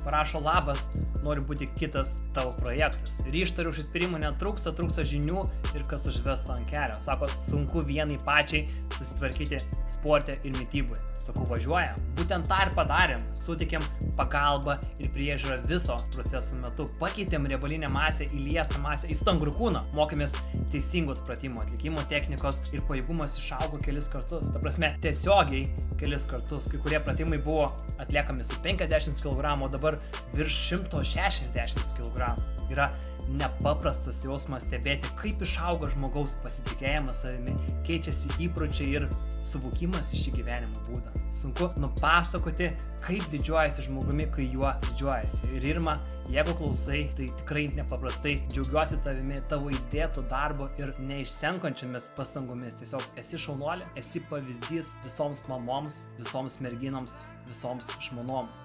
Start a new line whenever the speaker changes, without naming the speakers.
parašo labas, noriu būti kitas tavo projektas. Ir ištariu užsispyrimo netrūksta žinių ir kas užves ant kelio. Sako, sunku vienai pačiai susitvarkyti sporte ir mitybui. Sakau, važiuojam. Būtent tą ir padarėm. Sutikėm pagalbą ir priežiūrą viso proceso metu. Pakeitėm riebalinę masę į liesą masę, į stangrų kūną. Mokėmės teisingos pratimo, atlikimo technikos ir pajėgumas išaugo kelis kartus. Ta prasme, tiesiogiai kelis kartus. Kai kurie pratimai buvo atliekami su 50 kg, o dabar virš 160 kg. Yra nepaprastas jausmas stebėti, kaip išauga žmogaus pasitikėjimas savimi, keičiasi įpročiai ir suvokimas iš šį gyvenimo būdą. Sunku nupasakoti, kaip didžiuojasi žmogumi, kai juo didžiuojasi. Ir Irma, jeigu klausai, tai tikrai nepaprastai džiaugiuosi tavimi, tavo įdėtų darbo ir neišsenkančiomis pastangomis. Tiesiog esi šaunuolė, esi pavyzdys visoms mamoms, visoms merginoms, visoms žmonoms.